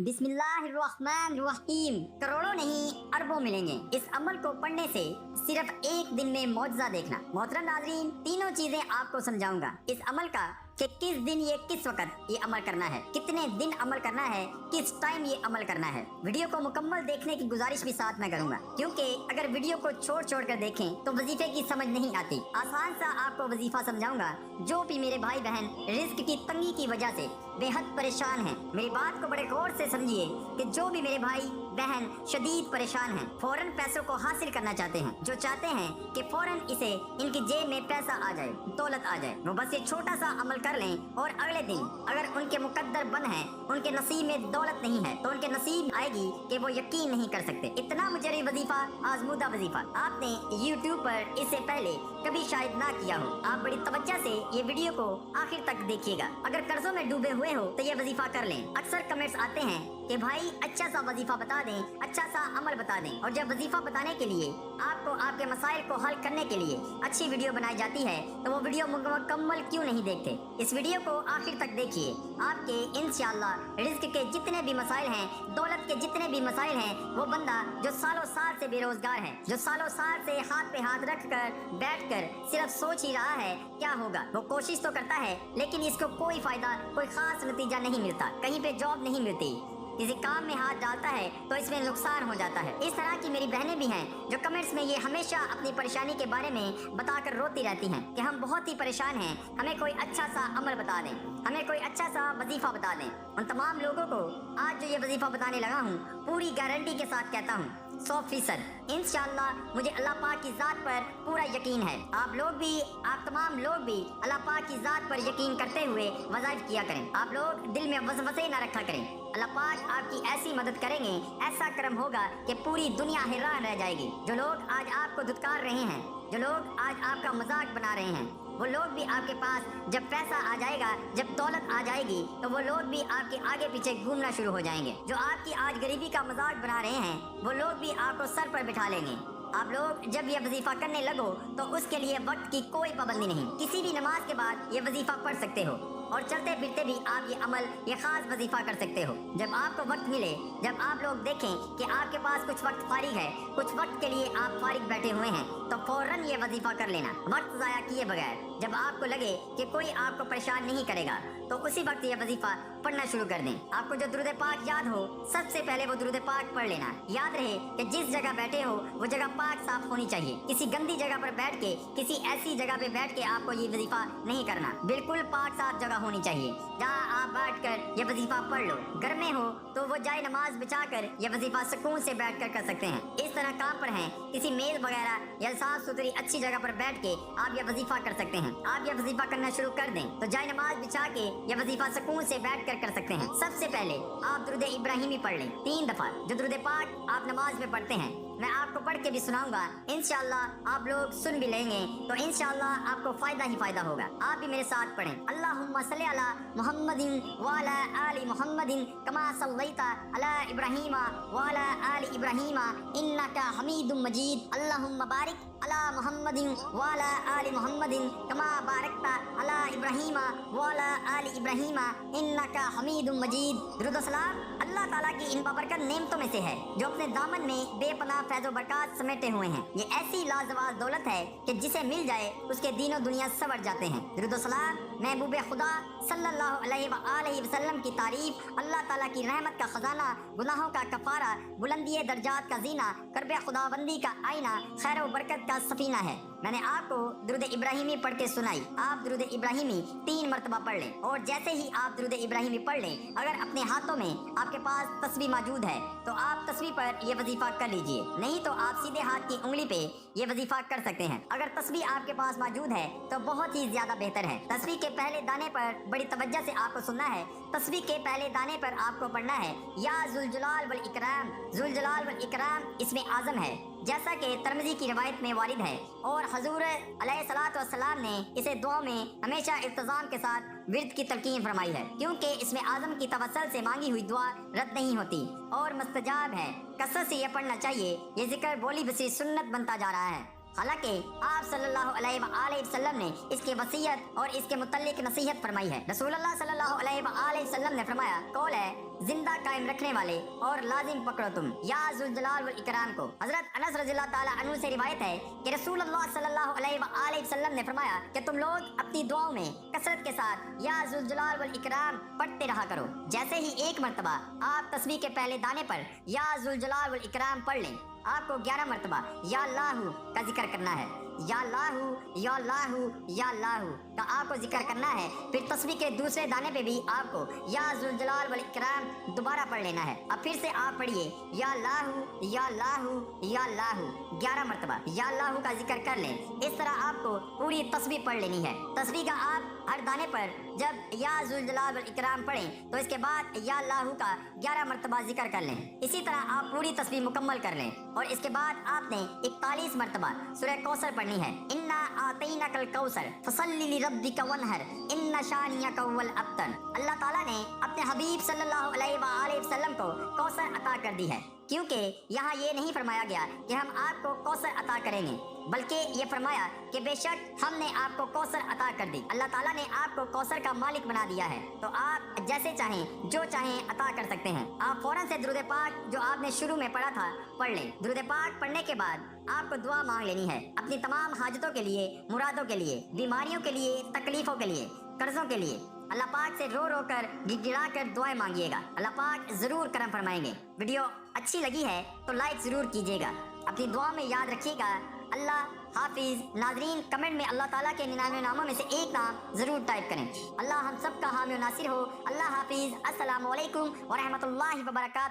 बिस्मिल्लाहिर्रहमानिर्रहीम। करोड़ों नहीं अरबों मिलेंगे इस अमल को पढ़ने से, सिर्फ एक दिन में मौजज़ा देखना। मोहतरम नाज़रीन, तीनों चीजें आपको समझाऊंगा इस अमल का कि किस दिन ये किस वक्त ये अमल करना है, कितने दिन अमल करना है, किस टाइम ये अमल करना है। वीडियो को मुकम्मल देखने की गुजारिश भी साथ में करूंगा, क्योंकि अगर वीडियो को छोड़ छोड़ कर देखें तो वजीफे की समझ नहीं आती। आसान सा आपको वजीफा समझाऊंगा। जो भी मेरे भाई बहन रिस्क की तंगी की वजह से बेहद परेशान हैं, मेरी बात को बड़े गौर से समझिए कि जो भी मेरे भाई बहन शदीद परेशान हैं, फौरन पैसों को हासिल करना चाहते हैं, जो चाहते हैं कि फौरन इसे इनकी जेब में पैसा आ जाए, दौलत आ जाए, वो बस ये छोटा सा अमल कर लें और अगले दिन अगर उनके मुकद्दर बन है, उनके नसीब में दौलत नहीं है, तो उनके नसीब आएगी कि वो यकीन नहीं कर सकते। इतना मुजर्री वजीफा, आजमूदा वजीफा आपने यूट्यूब पर इससे पहले कभी शायद ना किया हो। आप बड़ी तवज्जो से ये वीडियो को आखिर तक देखिएगा। अगर कर्जों में डूबे हुए हो तो ये वजीफा कर लें। अक्सर कमेंट्स आते हैं कि भाई अच्छा सा वजीफा बता दें, अच्छा सा अमल बता दें, और जब वजीफा बताने के लिए आपको आपके मसाइल को हल करने के लिए अच्छी वीडियो बनाई जाती है तो वो वीडियो मुकम्मल क्यों नहीं देखते। इस वीडियो को आखिर तक देखिए। आपके इंशाअल्लाह रिज्क के जितने भी मसाइल हैं, दौलत के जितने भी मसाइल हैं, वो बंदा जो सालों साल से बेरोजगार है, जो सालों साल से हाथ पे हाथ रख कर बैठ कर सिर्फ सोच ही रहा है क्या होगा, वो कोशिश तो करता है लेकिन इसको कोई फायदा, कोई खास नतीजा नहीं मिलता, कहीं पे जॉब नहीं मिलती, किसी काम में हाथ डालता है तो इसमें नुकसान हो जाता है। इस तरह की मेरी बहनें भी हैं जो कमेंट्स में ये हमेशा अपनी परेशानी के बारे में बताकर रोती रहती हैं कि हम बहुत ही परेशान हैं, हमें कोई अच्छा सा अमल बता दें, हमें कोई अच्छा सा वजीफा बता दें। उन तमाम लोगों को आज जो ये वजीफा बताने लगा हूँ, पूरी गारंटी के साथ कहता हूँ 100% इंशाअल्लाह मुझे अल्लाह पाक की ज़ात पर पूरा यकीन है। आप तमाम लोग भी अल्लाह पाक की ज़ात पर यकीन करते हुए वज़ाइफ किया करें। आप लोग दिल में वसवसे ना रखा करें। अल्लाह पाक आपकी ऐसी मदद करेंगे, ऐसा करम होगा कि पूरी दुनिया हैरान रह जाएगी। जो लोग आज आपको धुतकार रहे हैं, जो लोग आज आपका मजाक बना रहे हैं, वो लोग भी आपके पास जब पैसा आ जाएगा, जब दौलत आ जाएगी, तो वो लोग भी आपके आगे पीछे घूमना शुरू हो जाएंगे। जो आपकी आज गरीबी का मजाक बना रहे हैं, वो लोग भी आपको सर पर बिठा लेंगे। आप लोग जब ये वजीफा करने लगो तो उसके लिए वक्त की कोई पाबंदी नहीं। किसी भी नमाज के बाद ये वजीफा पढ़ सकते हो और चलते फिरते भी आप ये अमल, ये खास वजीफा कर सकते हो। जब आपको वक्त मिले, जब आप लोग देखें कि आपके पास कुछ वक्त फारिग है, कुछ वक्त के लिए आप फारिग बैठे हुए हैं, तो फौरन ये वजीफा कर लेना, वक्त ज़ाया किए बगैर। जब आपको लगे कि कोई आपको परेशान नहीं करेगा तो उसी वक्त ये वजीफा पढ़ना शुरू कर दें। आपको जो दुरूद पाक याद हो, सबसे पहले वो दुरूद पाक पढ़ लेना। याद रहे कि जिस जगह बैठे हो वो जगह पाक साफ होनी चाहिए। किसी गंदी जगह पर बैठ के, किसी ऐसी जगह पे बैठ के आपको ये वजीफा नहीं करना। बिल्कुल पाक साफ जगह होनी चाहिए जहाँ आप बैठ कर ये वजीफा पढ़ लो। घर में हो तो वो जाए नमाज बिछा कर ये वजीफा सुकून से बैठ कर सकते हैं। इस तरह काम पर हैं, किसी मेज वगैरह या साफ सुथरी अच्छी जगह पर बैठ के आप ये वजीफा कर सकते हैं। आप ये वजीफा करना शुरू कर दें तो जाए नमाज बिछा के ये वजीफा सुकून से बैठ कर सकते हैं। सबसे पहले आप दुरूद इब्राहिमी पढ़ लें 3 दफा। जो दुरूद पाक आप नमाज में पढ़ते हैं, मैं आपको पढ़ के भी सुनाऊंगा। इंशाअल्लाह आप लोग सुन भी लेंगे तो इंशाअल्लाह आपको फायदा ही फायदा होगा। आप भी मेरे साथ पढ़ें। अल्लाहुम्मा सल्ली अला मुहम्मदिन व अला आलि मुहम्मदिन कमा सल्लैता अला इब्राहीमा व अला आलि इब्राहीमा इन्नका हमीदुम मजीद। अल्लाहुम्मा बारिक अला मुहम्मदिन व अला आलि मुहम्मदिन कमा बारकता अला इब्राहीमा व अला आलि इब्राहीमा इन्नका हमीदुम मजीद। दुरूद व सलाम अल्लाह ताला की इन बाबरकत नेमतों में से है जो अपने दामन में बेपनाह फैज़ो बरकत समेटे हुए हैं। ये ऐसी लाजवाब दौलत है कि जिसे मिल जाए उसके दीनों दुनिया सवर जाते हैं। दुरूद व सलाम महबूब खुदा सल्लल्लाहु अलैहि वसल्लम की तारीफ, अल्लाह ताला की रहमत का खजाना, गुनाहों का कफारा, बुलंदी दर्जात का जीना, करब खुदाबंदी का आईना, खैर व बरकत का सफीना है। मैंने आपको दुरूद इब्राहिमी पढ़ के सुनाई। आप दुरूद इब्राहिमी 3 मरतबा पढ़ लें और जैसे ही आप दुरूद इब्राहिमी पढ़ लें, अगर अपने हाथों में आपके पास तस्बीह मौजूद है तो आप तस्बीह पर यह वजीफा कर लीजिए, नहीं तो आप सीधे हाथ की उंगली पे ये वजीफा कर सकते हैं। अगर तस्बीह आपके पास मौजूद है तो बहुत ही ज्यादा बेहतर है। तस्बीह के पहले दाने पर बड़ी तवज्जो से आपको सुनना है। तस्बीह के पहले दाने पर आपको पढ़ना है या जुल जलाल वल इकराम। जुल जलाल वल इकराम इसमें आज़म है, जैसा कि तिरमिज़ी की रिवायत में वारिद है, और हजूर अलैहिस्सलातु वस्सलाम ने इसे दुआ में हमेशा इल्तिज़ाम के साथ विर्द की तलकीन फरमाई है, क्योंकि इसमें आज़म की तवस्सुल से मांगी हुई दुआ रद्द नहीं होती और मुस्तजाब है। कसरत से यह पढ़ना चाहिए। ये जिक्र बोली बसी सुन्नत बनता जा रहा है। हालांकि आप सल्लल्लाहु अलैहि वसल्लम ने इसकी वसीयत और इसके मुतल्लिक नसीहत फरमाई है। रसूलुल्लाह सल्लल्लाहु अलैहि वसल्लम ने फरमाया, कौल है जिंदा कायम रखने वाले और लाजिम पकड़ो तुम या जुल जलाल वल इकराम को। हजरत अनस रज़ियल्लाहु ताला अन्हु से रिवायत है कि रसूलुल्लाह सल्लल्लाहु अलैहि वसल्लम ने फरमाया कि तुम लोग अपनी दुआओं में कसरत के साथ या जुल जलाल वल इकराम पढ़ते रहा करो। जैसे ही एक मर्तबा आप तस्बीह के पहले दाने पर या जुल जलाल वल इकराम पढ़ लें, आपको 11 मर्तबा या अल्लाहु का जिक्र करना है। या अल्लाहु या अल्लाहु या अल्लाहु का आपको जिक्र करना है। फिर तस्बीह के दूसरे दाने पे भी आपको या जुल जलाल वल इकराम दोबारा पढ़ लेना है। अब फिर से आप पढ़िए या अल्लाहु या अल्लाहु या अल्लाहु 11 मर्तबा या अल्लाहु का जिक्र कर लें। इस तरह आपको पूरी तस्बीह पढ़ लेनी है। तस्बीह का आप हर दाने पर जब या जुल जलाल वल इकराम पढ़ें तो इसके बाद या अल्लाहु का 11 मर्तबा जिक्र कर लें। इसी तरह आप पूरी तस्बीह मुकम्मल कर लें और इसके बाद आपने 41 मर्तबा सूरह कौसर पढ़नी है। इन्ना आतैनाकल कौसर फसल्लि लिरब्बिका वनहर इन्ना शानियका हुवल अब्तर। अल्लाह ताला ने अपने हबीब सल्लल्लाहु अलैहि वसल्लम को कौसर अता कर दी है, क्योंकि यहाँ ये नहीं फरमाया गया कि हम आपको कौसर अता करेंगे, बल्कि ये फरमाया कि बेशक हमने आपको कौसर अता कर दी। अल्लाह ताला ने आपको कौसर का मालिक बना दिया है, तो आप जैसे चाहें जो चाहें अता कर सकते हैं। आप फौरन से दुरूद पाक जो आपने शुरू में पढ़ा था पढ़ लें। दुरूद पाक पढ़ने के बाद आपको दुआ मांग लेनी है अपनी तमाम हाजतों के लिए, मुरादों के लिए, बीमारियों के लिए, तकलीफों के लिए, कर्जों के लिए। अल्लाह पाक से रो रो कर गिड़गिड़ा कर दुआएं मांगिएगा, अल्लाह पाक जरूर करम फरमाएंगे। वीडियो अच्छी लगी है तो लाइक जरूर कीजिएगा। अपनी दुआ में याद रखिएगा। अल्लाह हाफिज। नाजरीन, कमेंट में अल्लाह ताला के 99 नामों में से एक नाम जरूर टाइप करें। अल्लाह हम सब का हामी और नासिर हो। अल्लाह हाफिज। अस्सलामु अलैकुम व रहमतुल्लाहि व बरकातहू।